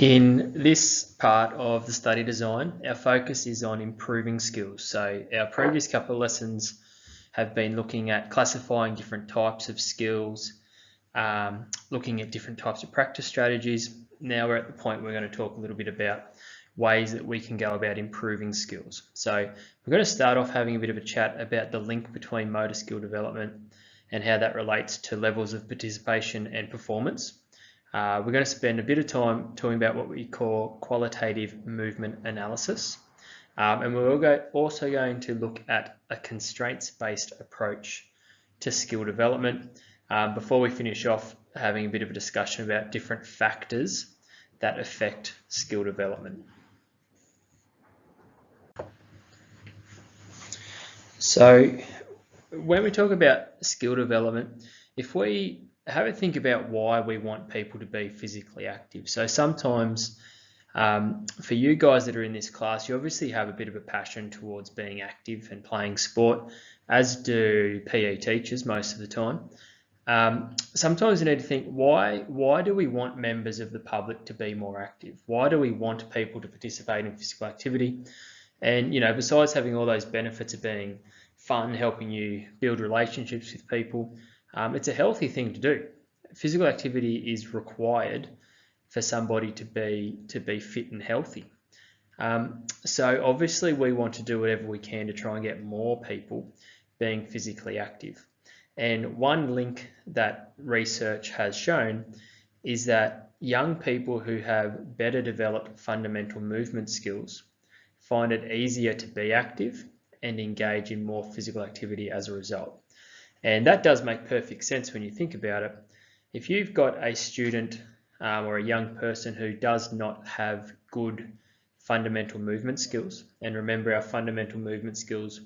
In this part of the study design, our focus is on improving skills. So our previous couple of lessons have been looking at classifying different types of skills, looking at different types of practice strategies. Now we're at the point we're going to talk a little bit about ways that we can go about improving skills. So we're going to start off having a bit of a chat about the link between motor skill development and how that relates to levels of participation and performance. We're going to spend a bit of time talking about what we call qualitative movement analysis. And we're also going to look at a constraints-based approach to skill development before we finish off having a bit of a discussion about different factors that affect skill development. So when we talk about skill development, if we have a think about why we want people to be physically active. So sometimes for you guys that are in this class, you obviously have a bit of a passion towards being active and playing sport, as do PE teachers most of the time. Sometimes you need to think, why do we want members of the public to be more active? Why do we want people to participate in physical activity? And, besides having all those benefits of being fun, helping you build relationships with people, it's a healthy thing to do. Physical activity is required for somebody to be fit and healthy. So obviously we want to do whatever we can to try and get more people being physically active. And one link that research has shown is that young people who have better developed fundamental movement skills find it easier to be active and engage in more physical activity as a result. And that does make perfect sense when you think about it. If you've got a student or a young person who does not have good fundamental movement skills, and remember our fundamental movement skills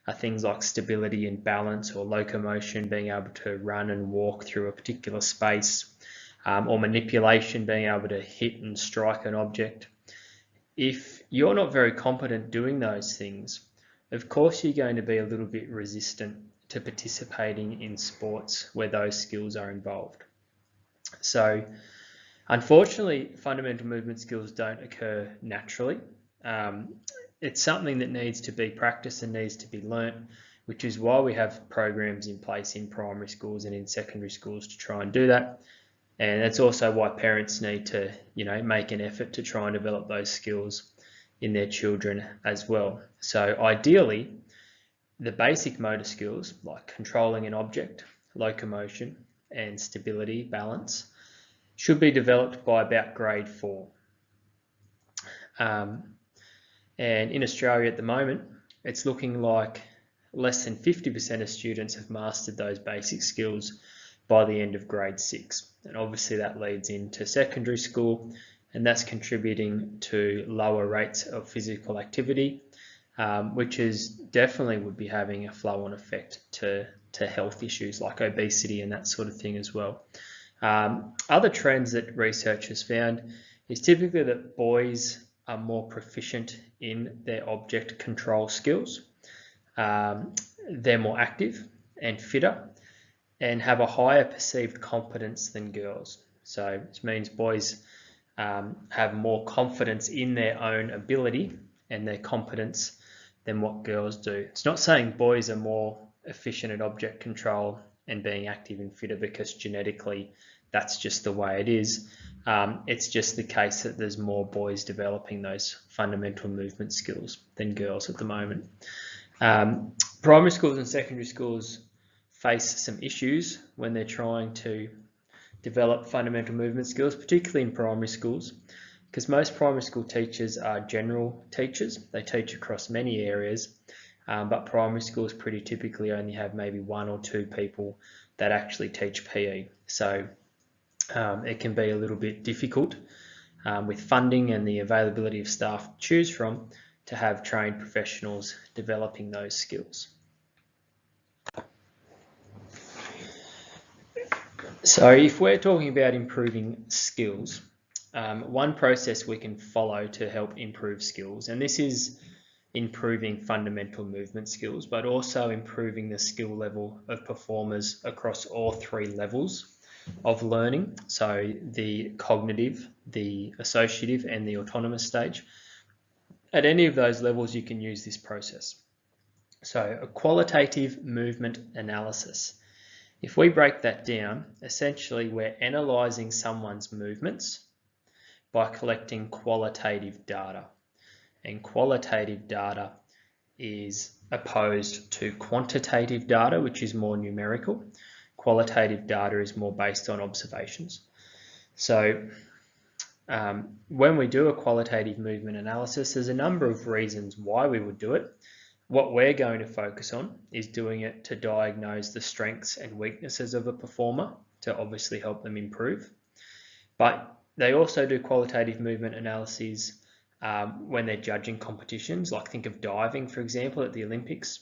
are things like stability and balance or locomotion, being able to run and walk through a particular space, or manipulation, being able to hit and strike an object. If you're not very competent doing those things, of course you're going to be a little bit resistant to participating in sports where those skills are involved. So unfortunately, fundamental movement skills don't occur naturally. It's something that needs to be practiced and needs to be learnt, which is why we have programs in place in primary schools and in secondary schools to try and do that. And that's also why parents need to, make an effort to try and develop those skills in their children as well. So ideally, the basic motor skills like controlling an object, locomotion, and stability, balance, should be developed by about grade 4. And in Australia at the moment, it's looking like less than 50% of students have mastered those basic skills by the end of grade 6. And obviously that leads into secondary school, and that's contributing to lower rates of physical activity, which is definitely would be having a flow-on effect to health issues like obesity and that sort of thing as well. Other trends that research has found is typically that boys are more proficient in their object control skills. They're more active and fitter and have a higher perceived competence than girls. So this means boys have more confidence in their own ability and their competence than what girls do. It's not saying boys are more efficient at object control and being active and fitter because genetically that's just the way it is. It's just the case that there's more boys developing those fundamental movement skills than girls at the moment. Primary schools and secondary schools face some issues when they're trying to develop fundamental movement skills, particularly in primary schools, because most primary school teachers are general teachers. They teach across many areas, but primary schools pretty typically only have maybe 1 or 2 people that actually teach PE. So it can be a little bit difficult with funding and the availability of staff to choose from to have trained professionals developing those skills. So if we're talking about improving skills, one process we can follow to help improve skills, and this is improving fundamental movement skills, but also improving the skill level of performers across all 3 levels of learning, so the cognitive, the associative, and the autonomous stage. At any of those levels, you can use this process. So a qualitative movement analysis. If we break that down, essentially we're analysing someone's movements by collecting qualitative data. And qualitative data is opposed to quantitative data, which is more numerical. Qualitative data is more based on observations. So when we do a qualitative movement analysis, there's a number of reasons why we would do it. What we're going to focus on is doing it to diagnose the strengths and weaknesses of a performer to obviously help them improve. But they also do qualitative movement analyses when they're judging competitions, like think of diving, for example, at the Olympics.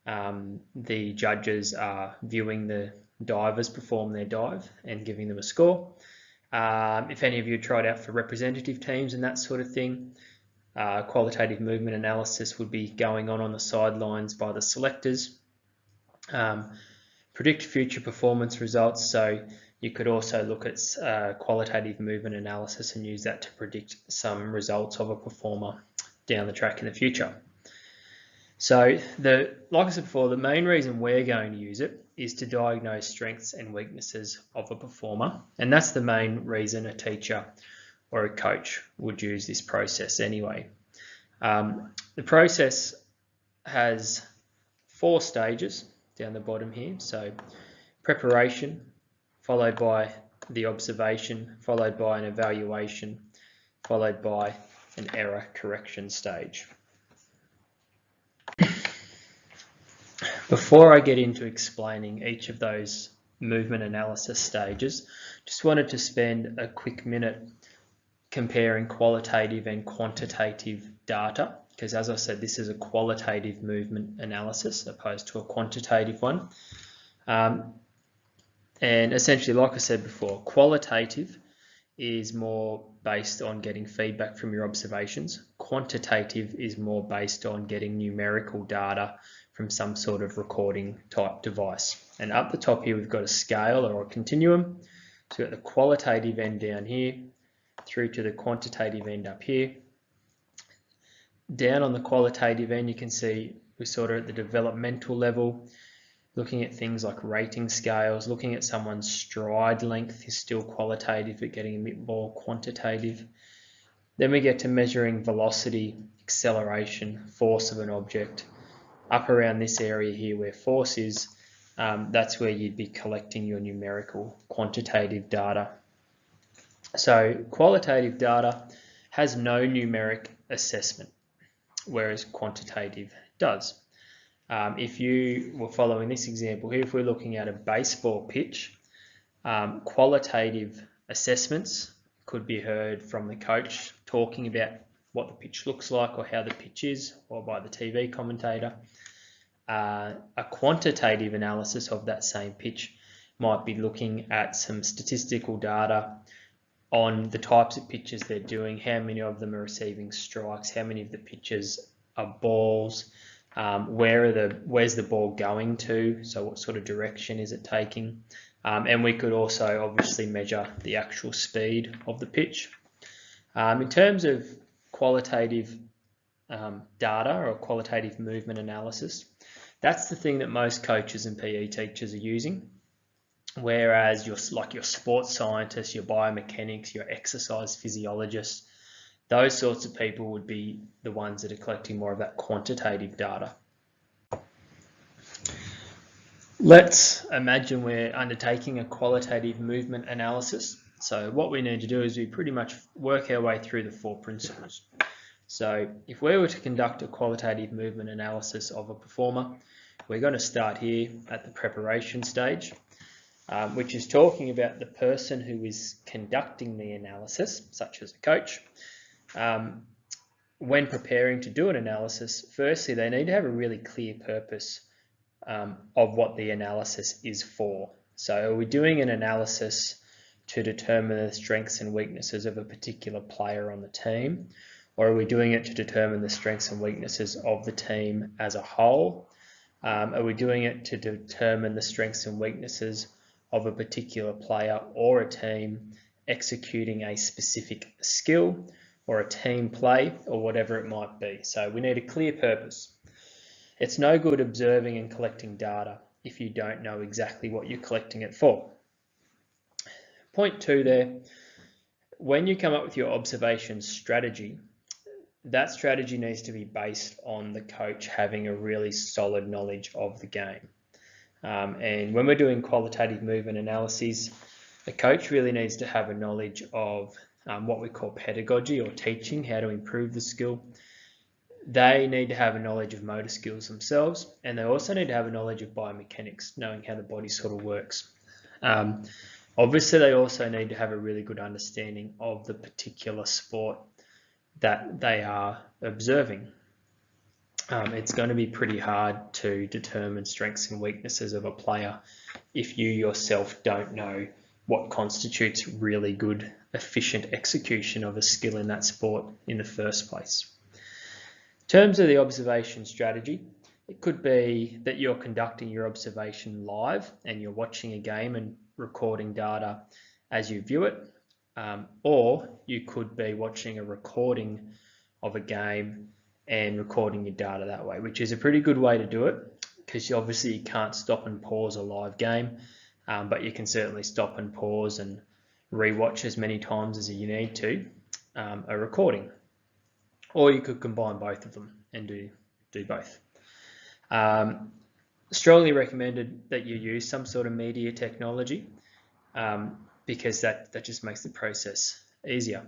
The judges are viewing the divers perform their dive and giving them a score. If any of you tried out for representative teams and that sort of thing, qualitative movement analysis would be going on the sidelines by the selectors. Predict future performance results, so you could also look at qualitative movement analysis and use that to predict some results of a performer down the track in the future. So like I said before, the main reason we're going to use it is to diagnose strengths and weaknesses of a performer, and that's the main reason a teacher or a coach would use this process anyway. The process has 4 stages down the bottom here. So preparation, followed by the observation, followed by an evaluation, followed by an error correction stage. Before I get into explaining each of those movement analysis stages, just wanted to spend a quick minute comparing qualitative and quantitative data, because as I said, this is a qualitative movement analysis opposed to a quantitative one. And essentially, like I said before, qualitative is more based on getting feedback from your observations. Quantitative is more based on getting numerical data from some sort of recording type device. And up the top here, we've got a scale or a continuum. So we've got the qualitative end down here through to the quantitative end up here. Down on the qualitative end, you can see we're sort of at the developmental level, looking at things like rating scales, looking at someone's stride length is still qualitative, but getting a bit more quantitative. Then we get to measuring velocity, acceleration, force of an object. Up around this area here where force is, that's where you'd be collecting your numerical quantitative data. So qualitative data has no numeric assessment, whereas quantitative does. If you were following this example here, if we're looking at a baseball pitch, qualitative assessments could be heard from the coach talking about what the pitch looks like or how the pitch is, or by the TV commentator. A quantitative analysis of that same pitch might be looking at some statistical data on the types of pitches they're doing, how many of them are receiving strikes, how many of the pitches are balls, where's the ball going to, so what sort of direction is it taking, and we could also obviously measure the actual speed of the pitch. In terms of qualitative data or qualitative movement analysis, that's the thing that most coaches and PE teachers are using. Whereas your sports scientists, your biomechanics, your exercise physiologists, those sorts of people would be the ones that are collecting more of that quantitative data. Let's imagine we're undertaking a qualitative movement analysis. So what we need to do is we pretty much work our way through the 4 principles. So if we were to conduct a qualitative movement analysis of a performer, we're going to start here at the preparation stage, which is talking about the person who is conducting the analysis, such as a coach. When preparing to do an analysis, firstly, they need to have a really clear purpose of what the analysis is for. So are we doing an analysis to determine the strengths and weaknesses of a particular player on the team? Or are we doing it to determine the strengths and weaknesses of the team as a whole? Are we doing it to determine the strengths and weaknesses of a particular player or a team executing a specific skill or a team play or whatever it might be. So we need a clear purpose. It's no good observing and collecting data if you don't know exactly what you're collecting it for. Point 2 there, when you come up with your observation strategy, that strategy needs to be based on the coach having a really solid knowledge of the game. And when we're doing qualitative movement analyses, the coach really needs to have a knowledge of what we call pedagogy or teaching, how to improve the skill. They need to have a knowledge of motor skills themselves, and they also need to have a knowledge of biomechanics, knowing how the body sort of works. Obviously, they also need to have a really good understanding of the particular sport that they are observing. It's going to be pretty hard to determine strengths and weaknesses of a player if you yourself don't know what constitutes really good, efficient execution of a skill in that sport in the first place. In terms of the observation strategy, it could be that you're conducting your observation live and you're watching a game and recording data as you view it, or you could be watching a recording of a game and recording your data that way, which is a pretty good way to do it, because obviously you can't stop and pause a live game, but you can certainly stop and pause and rewatch as many times as you need to a recording. Or you could combine both of them and do both. Strongly recommended that you use some sort of media technology, because that just makes the process easier.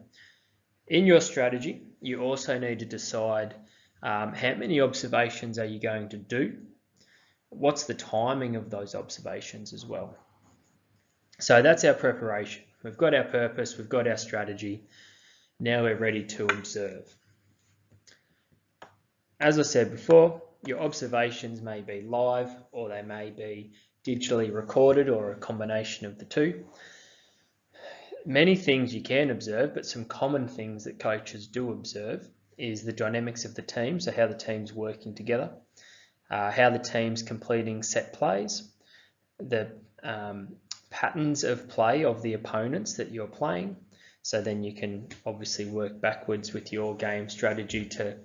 In your strategy, you also need to decide how many observations are you going to do? What's the timing of those observations as well? So that's our preparation. We've got our purpose, we've got our strategy. Now we're ready to observe. As I said before, your observations may be live or they may be digitally recorded or a combination of the two. Many things you can observe, but some common things that coaches do observe is the dynamics of the team, so how the team's working together, how the team's completing set plays, the patterns of play of the opponents that you're playing. So then you can obviously work backwards with your game strategy to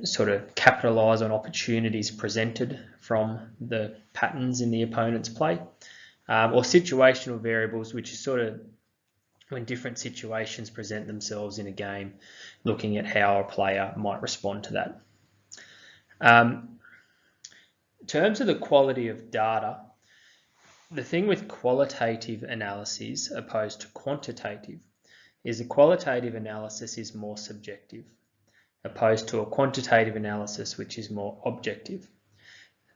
sort of capitalise on opportunities presented from the patterns in the opponent's play, or situational variables, which is sort of when different situations present themselves in a game, looking at how a player might respond to that. In terms of the quality of data, the thing with qualitative analyses opposed to quantitative is a qualitative analysis is more subjective, opposed to a quantitative analysis which is more objective.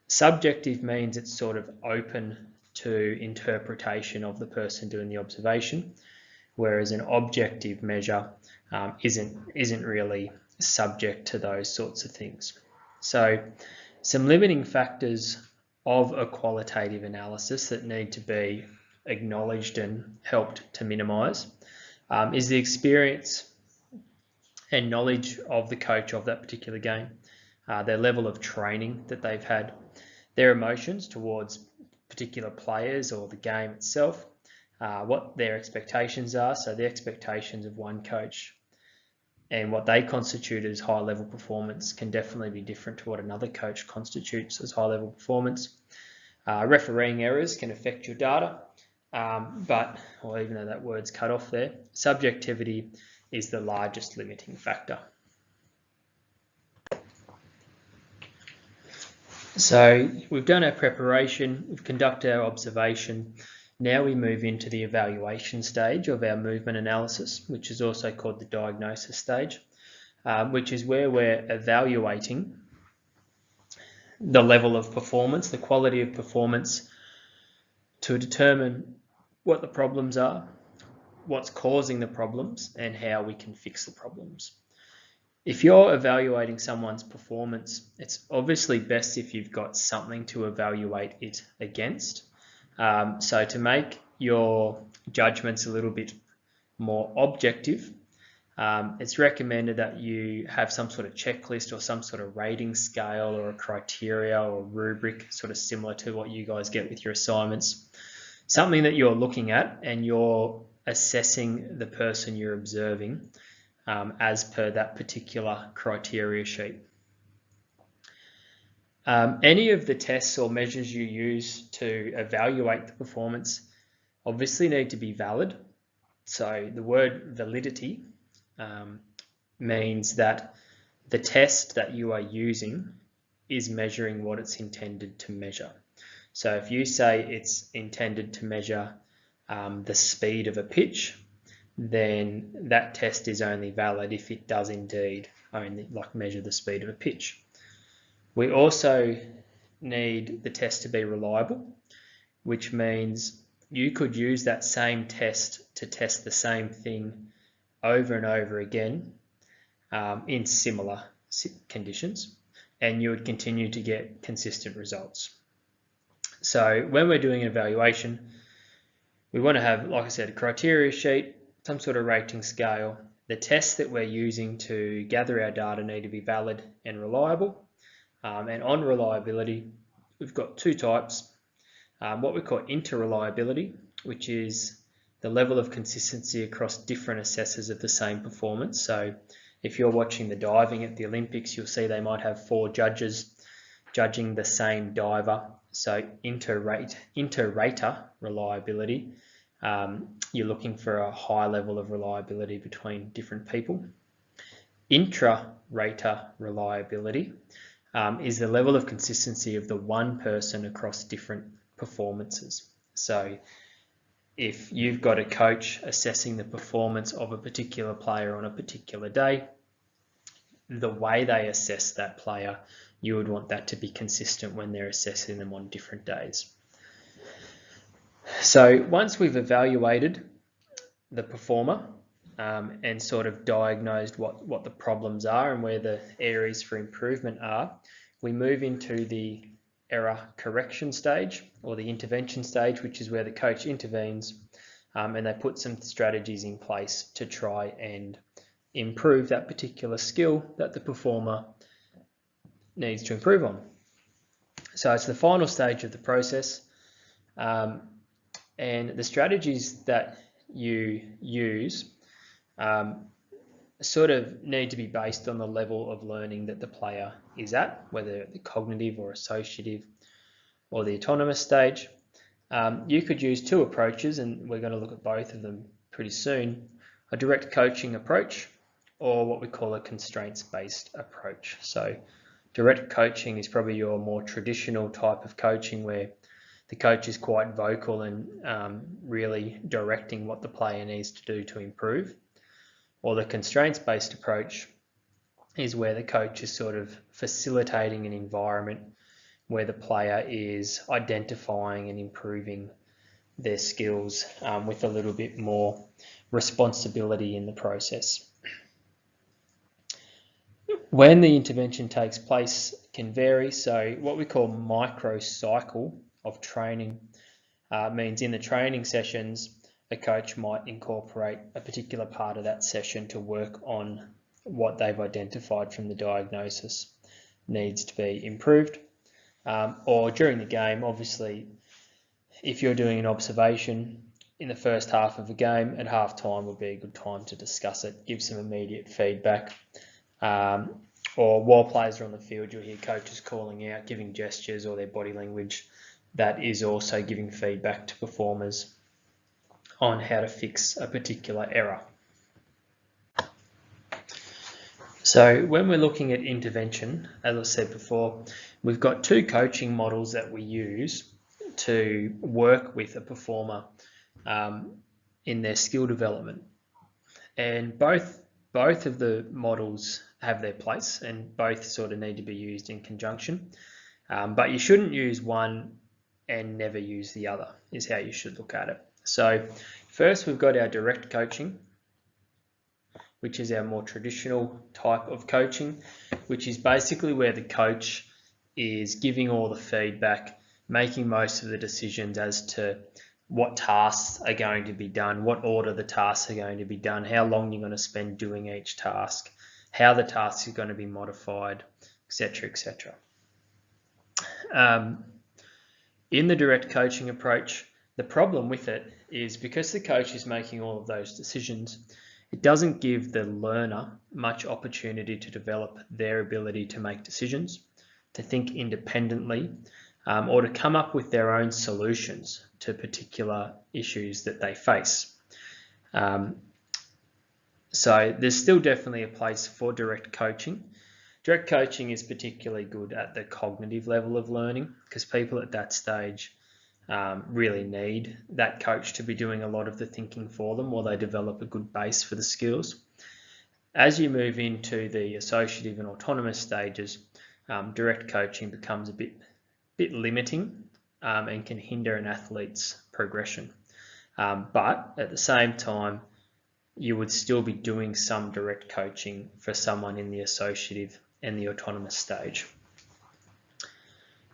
Subjective means it's sort of open to interpretation of the person doing the observation, whereas an objective measure isn't really subject to those sorts of things. So some limiting factors of a qualitative analysis that need to be acknowledged and helped to minimise is the experience and knowledge of the coach of that particular game, their level of training that they've had, their emotions towards particular players or the game itself, what their expectations are. So the expectations of one coach and what they constitute as high level performance can definitely be different to what another coach constitutes as high level performance. Refereeing errors can affect your data, or even though that word's cut off there, subjectivity is the largest limiting factor. So we've done our preparation, we've conducted our observation. Now we move into the evaluation stage of our movement analysis, which is also called the diagnosis stage, which is where we're evaluating the level of performance, the quality of performance, to determine what the problems are, what's causing the problems, and how we can fix the problems. If you're evaluating someone's performance, it's obviously best if you've got something to evaluate it against. So to make your judgments a little bit more objective, it's recommended that you have some sort of checklist or some sort of rating scale or a criteria or rubric, sort of similar to what you guys get with your assignments. Something that you're looking at and you're assessing the person you're observing as per that particular criteria sheet. Any of the tests or measures you use to evaluate the performance obviously need to be valid. So the word validity means that the test that you are using is measuring what it's intended to measure. So if you say it's intended to measure the speed of a pitch, then that test is only valid if it does indeed only measure the speed of a pitch. We also need the test to be reliable, which means you could use that same test to test the same thing over and over again in similar conditions, and you would continue to get consistent results. So when we're doing an evaluation, we want to have, like I said, a criteria sheet, some sort of rating scale. The tests that we're using to gather our data need to be valid and reliable. And on reliability, we've got two types. What we call interreliability, which is the level of consistency across different assessors of the same performance. So if you're watching the diving at the Olympics, you'll see they might have 4 judges judging the same diver. So inter-rater reliability, you're looking for a high level of reliability between different people. Intra-rater reliability is the level of consistency of the one person across different performances. So if you've got a coach assessing the performance of a particular player on a particular day, the way they assess that player, you would want that to be consistent when they're assessing them on different days. So once we've evaluated the performer and sort of diagnosed what the problems are and where the areas for improvement are, we move into the error correction stage or the intervention stage, which is where the coach intervenes and they put some strategies in place to try and improve that particular skill that the performer needs to improve on. So it's the final stage of the process, and the strategies that you use sort of need to be based on the level of learning that the player is at, whether the cognitive or associative or the autonomous stage. You could use 2 approaches, and we're going to look at both of them pretty soon: a direct coaching approach or what we call a constraints-based approach. So direct coaching is probably your more traditional type of coaching where the coach is quite vocal and really directing what the player needs to do to improve. Or the constraints-based approach is where the coach is sort of facilitating an environment where the player is identifying and improving their skills with a little bit more responsibility in the process. When the intervention takes place can vary. So what we call micro cycle of training means in the training sessions, a coach might incorporate a particular part of that session to work on what they've identified from the diagnosis needs to be improved. Or during the game, obviously, if you're doing an observation in the first half of a game, at half time would be a good time to discuss it, give some immediate feedback. Or while players are on the field, you'll hear coaches calling out, giving gestures or their body language. That is also giving feedback to performers on how to fix a particular error. So when we're looking at intervention, as I said before, we've got 2 coaching models that we use to work with a performer in their skill development. And both of the models have their place and both sort of need to be used in conjunction. But you shouldn't use one and never use the other, is how you should look at it. So first we've got our direct coaching, which is our more traditional type of coaching, which is basically where the coach is giving all the feedback, making most of the decisions as to what tasks are going to be done, what order the tasks are going to be done, how long you're going to spend doing each task, how the tasks are going to be modified, etc., etc. In the direct coaching approach, the problem with it is because the coach is making all of those decisions, it doesn't give the learner much opportunity to develop their ability to make decisions, to think independently, or to come up with their own solutions to particular issues that they face. So there's still definitely a place for direct coaching. Direct coaching is particularly good at the cognitive level of learning because people at that stage really need that coach to be doing a lot of the thinking for them while they develop a good base for the skills. As you move into the associative and autonomous stages, direct coaching becomes a bit limiting and can hinder an athlete's progression. But at the same time, you would still be doing some direct coaching for someone in the associative and the autonomous stage.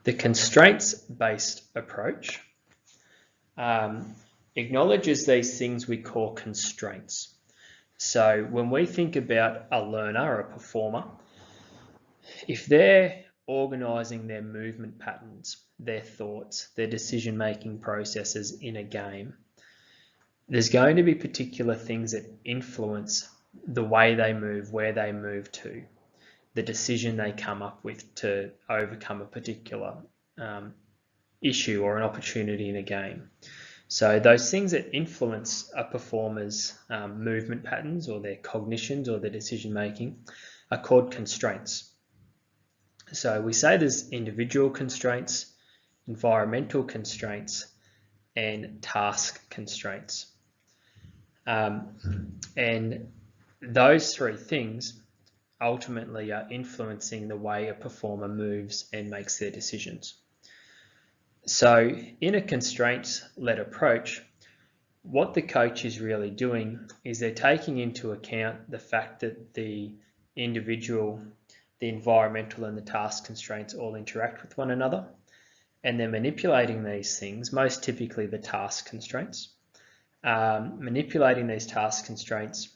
The constraints-based approach acknowledges these things we call constraints. So when we think about a learner or a performer, if they're organising their movement patterns, their thoughts, their decision-making processes in a game, there's going to be particular things that influence the way they move, where they move to, the decision they come up with to overcome a particular issue or an opportunity in a game. So those things that influence a performer's movement patterns or their cognitions or their decision making are called constraints. So we say there's individual constraints, environmental constraints, and task constraints. And those three things ultimately are influencing the way a performer moves and makes their decisions. So in a constraints-led approach, what the coach is really doing is they're taking into account the fact that the individual, the environmental and the task constraints all interact with one another, and they're manipulating these things, most typically the task constraints, manipulating these task constraints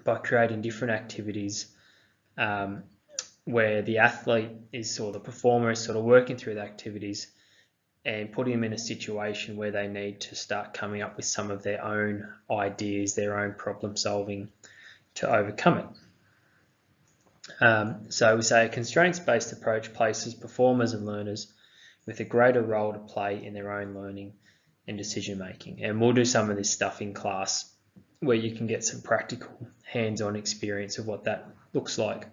by creating different activities where the athlete is, or the performer is sort of working through the activities and putting them in a situation where they need to start coming up with some of their own ideas, their own problem solving to overcome it. So we say a constraints-based approach places performers and learners with a greater role to play in their own learning and decision making. And we'll do some of this stuff in class where you can get some practical hands-on experience of what that looks like.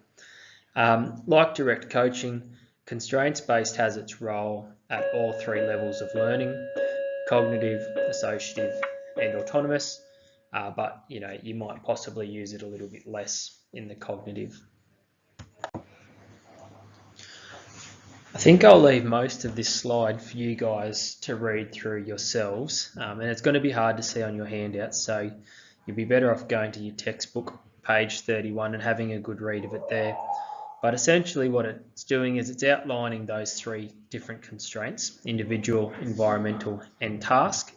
Like direct coaching, constraints-based has its role at all three levels of learning: cognitive, associative, and autonomous. But you might possibly use it a little bit less in the cognitive. I think I'll leave most of this slide for you guys to read through yourselves, and it's going to be hard to see on your handouts, so you'll be better off going to your textbook, page 31, and having a good read of it there. But essentially what it's doing is it's outlining those three different constraints: individual, environmental, and task,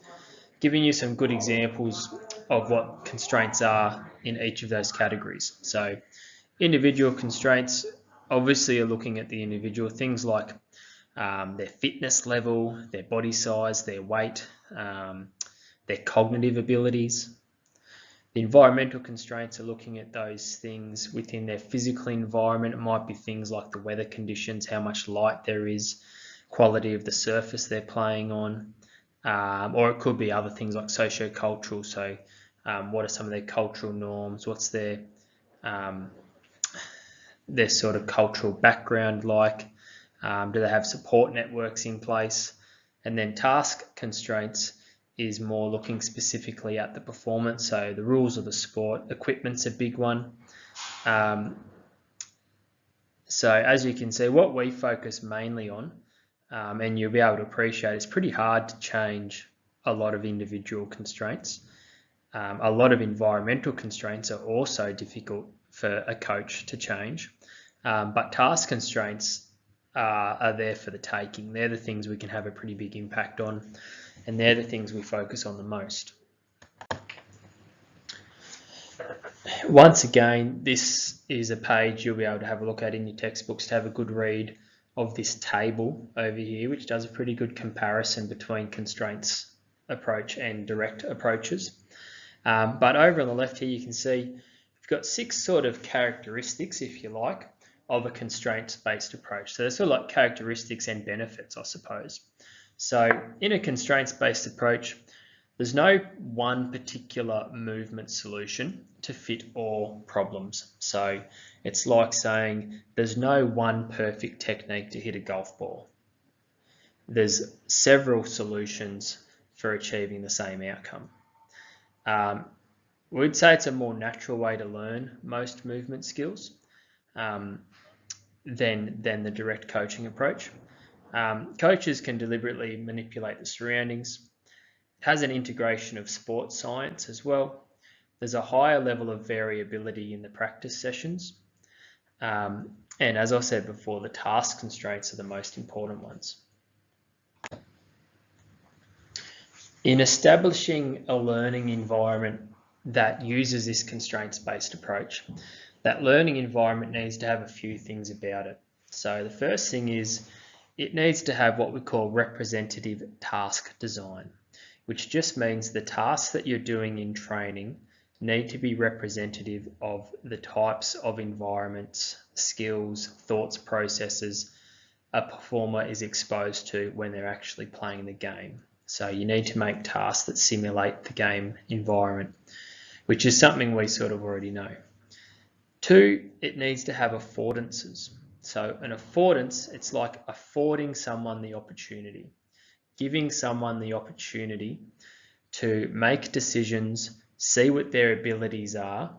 giving you some good examples of what constraints are in each of those categories. So individual constraints obviously are looking at the individual, things like their fitness level, their body size, their weight, their cognitive abilities. The environmental constraints are looking at those things within their physical environment. It might be things like the weather conditions, how much light there is, quality of the surface they're playing on, or it could be other things like socio-cultural. So what are some of their cultural norms? What's their sort of cultural background like? Do they have support networks in place? And then task constraints is more looking specifically at the performance, so the rules of the sport. Equipment's a big one. So as you can see, what we focus mainly on, and you'll be able to appreciate, it's pretty hard to change a lot of individual constraints. A lot of environmental constraints are also difficult for a coach to change, but task constraints are there for the taking. They're the things we can have a pretty big impact on. and they're the things we focus on the most. Once again, this is a page you'll be able to have a look at in your textbooks to have a good read of this table over here, which does a pretty good comparison between constraints approach and direct approaches. But over on the left here, you can see you've got 6 sort of characteristics, if you like, of a constraints-based approach. So they're sort of like characteristics and benefits, I suppose. So in a constraints-based approach, there's no one particular movement solution to fit all problems. So it's like saying there's no one perfect technique to hit a golf ball. There's several solutions for achieving the same outcome. We'd say it's a more natural way to learn most movement skills than the direct coaching approach. Coaches can deliberately manipulate the surroundings. It has an integration of sports science as well. There's a higher level of variability in the practice sessions. And as I said before, the task constraints are the most important ones. In establishing a learning environment that uses this constraints-based approach, that learning environment needs to have a few things about it. So the first thing is it needs to have what we call representative task design, which just means the tasks that you're doing in training need to be representative of the types of environments, skills, thoughts, processes a performer is exposed to when they're actually playing the game. So you need to make tasks that simulate the game environment, which is something we sort of already know. 2, it needs to have affordances. So an affordance, it's like affording someone the opportunity, giving someone the opportunity to make decisions, see what their abilities are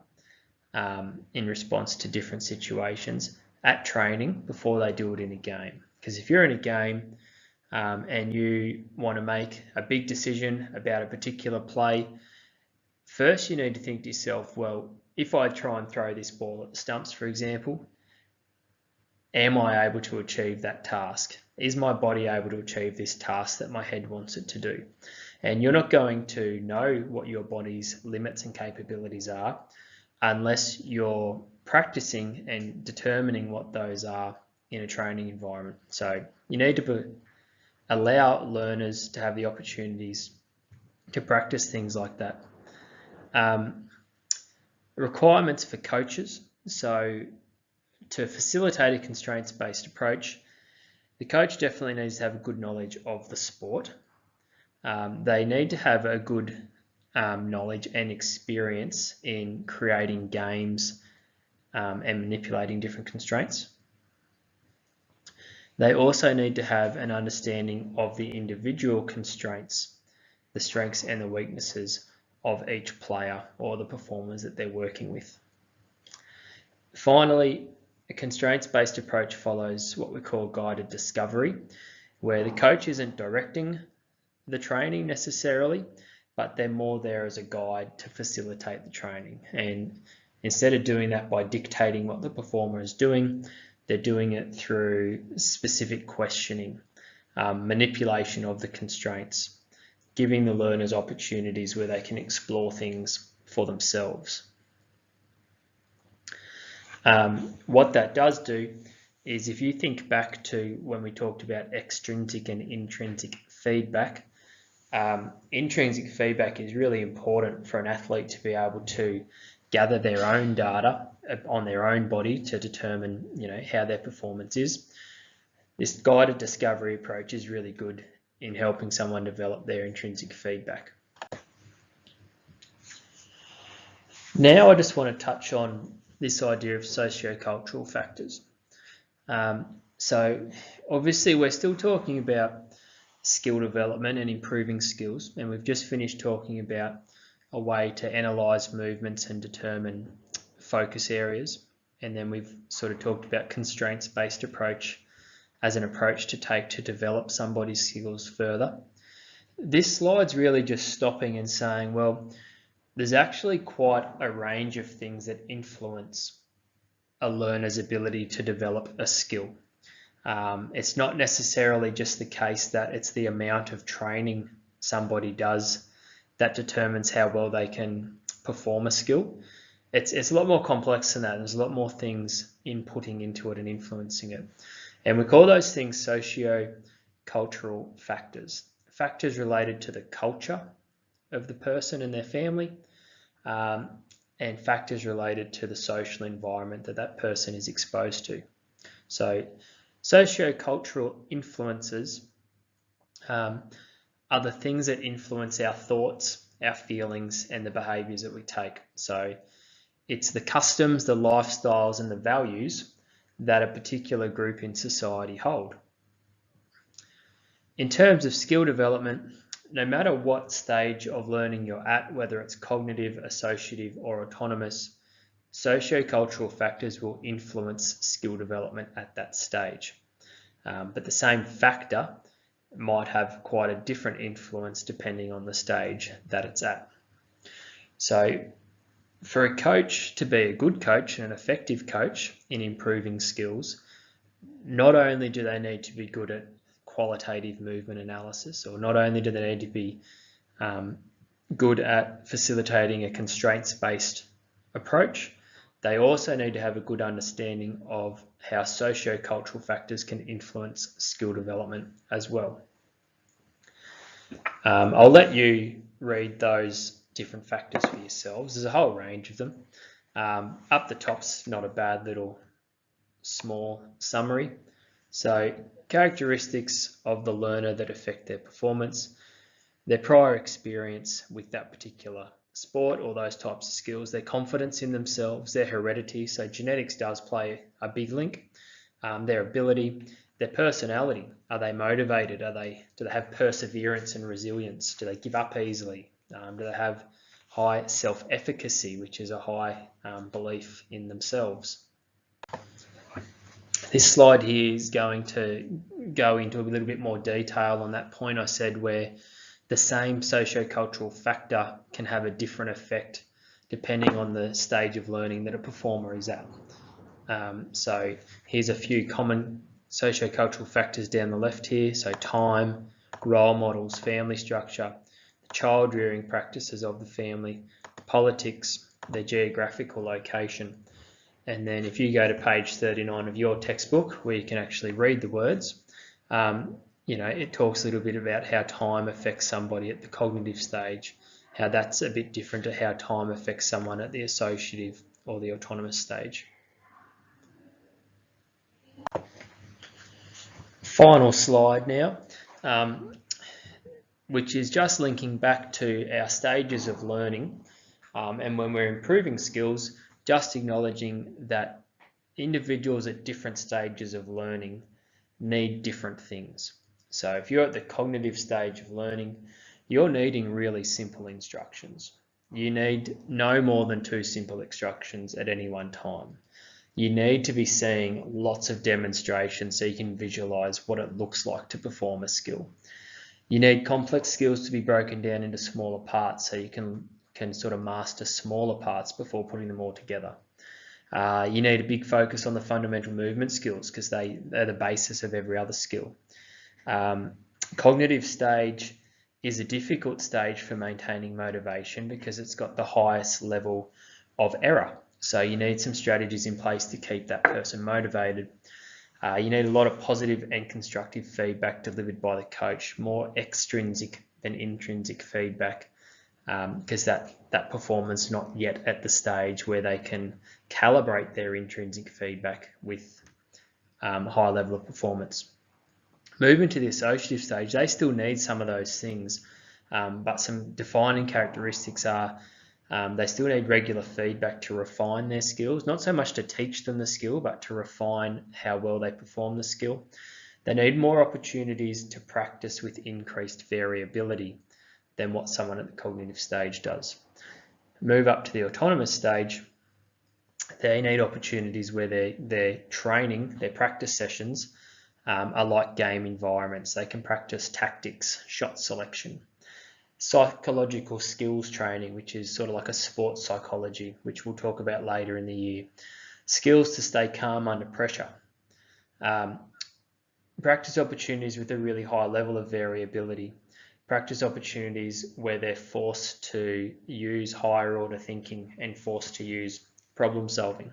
in response to different situations at training before they do it in a game. Because if you're in a game and you want to make a big decision about a particular play, first you need to think to yourself, well, if I try and throw this ball at the stumps, for example, am I able to achieve that task? Is my body able to achieve this task that my head wants it to do? And you're not going to know what your body's limits and capabilities are unless you're practicing and determining what those are in a training environment. So you need to allow learners to have the opportunities to practice things like that. Requirements for coaches. So to facilitate a constraints-based approach, the coach definitely needs to have a good knowledge of the sport. They need to have a good knowledge and experience in creating games and manipulating different constraints. They also need to have an understanding of the individual constraints, the strengths and the weaknesses of each player or the performers that they're working with. Finally, a constraints-based approach follows what we call guided discovery, where the coach isn't directing the training necessarily, but they're more there as a guide to facilitate the training. And instead of doing that by dictating what the performer is doing, they're doing it through specific questioning, manipulation of the constraints, giving the learners opportunities where they can explore things for themselves. What that does do is, if you think back to when we talked about extrinsic and intrinsic feedback, intrinsic feedback is really important for an athlete to be able to gather their own data on their own body to determine, how their performance is. This guided discovery approach is really good in helping someone develop their intrinsic feedback. Now I just want to touch on this idea of sociocultural factors. So obviously we're still talking about skill development and improving skills, and we've just finished talking about a way to analyse movements and determine focus areas, and then we've sort of talked about constraints-based approach as an approach to take to develop somebody's skills further. This slide's really just stopping and saying, well, there's actually quite a range of things that influence a learner's ability to develop a skill. It's not necessarily just the case that it's the amount of training somebody does that determines how well they can perform a skill. It's a lot more complex than that. There's a lot more things inputting into it and influencing it. And we call those things socio-cultural factors. Factors related to the culture of the person and their family, and factors related to the social environment that that person is exposed to. So socio-cultural influences are the things that influence our thoughts, our feelings, and the behaviours that we take. So it's the customs, the lifestyles, and the values that a particular group in society hold. In terms of skill development, no matter what stage of learning you're at, whether it's cognitive, associative, or autonomous, socio-cultural factors will influence skill development at that stage. But the same factor might have quite a different influence depending on the stage that it's at. So for a coach to be a good coach and an effective coach in improving skills, not only do they need to be good at qualitative movement analysis, or not only do they need to be good at facilitating a constraints-based approach, they also need to have a good understanding of how socio-cultural factors can influence skill development as well. I'll let you read those different factors for yourselves. There's a whole range of them. Up the top's not a bad little small summary. So characteristics of the learner that affect their performance, their prior experience with that particular sport or those types of skills, their confidence in themselves, their heredity, so genetics does play a big link, their ability, their personality, are they motivated, do they have perseverance and resilience, do they give up easily, do they have high self-efficacy, which is a high belief in themselves. This slide here is going to go into a little bit more detail on that point I said, where the same socio-cultural factor can have a different effect depending on the stage of learning that a performer is at. So here's a few common socio-cultural factors down the left here. So time, role models, family structure, the child rearing practices of the family, politics, their geographical location. And then if you go to page 39 of your textbook, where you can actually read the words, it talks a little bit about how time affects somebody at the cognitive stage, how that's a bit different to how time affects someone at the associative or the autonomous stage. Final slide now, which is just linking back to our stages of learning, and when we're improving skills, just acknowledging that individuals at different stages of learning need different things. So if you're at the cognitive stage of learning, you're needing really simple instructions. You need no more than 2 simple instructions at any one time. You need to be seeing lots of demonstrations so you can visualize what it looks like to perform a skill. You need complex skills to be broken down into smaller parts so you can sort of master smaller parts before putting them all together. You need a big focus on the fundamental movement skills because they're the basis of every other skill. Cognitive stage is a difficult stage for maintaining motivation because it's got the highest level of error. So you need some strategies in place to keep that person motivated. You need a lot of positive and constructive feedback delivered by the coach, more extrinsic than intrinsic feedback, because that performance is not yet at the stage where they can calibrate their intrinsic feedback with high level of performance. Moving to the associative stage, they still need some of those things, but some defining characteristics are they still need regular feedback to refine their skills, not so much to teach them the skill, but to refine how well they perform the skill. They need more opportunities to practice with increased variability than what someone at the cognitive stage does. Move up to the autonomous stage, they need opportunities where their training, their practice sessions are like game environments. They can practice tactics, shot selection, psychological skills training, which is sort of like a sports psychology, which we'll talk about later in the year, skills to stay calm under pressure, practice opportunities with a really high level of variability, practice opportunities where they're forced to use higher order thinking and forced to use problem solving.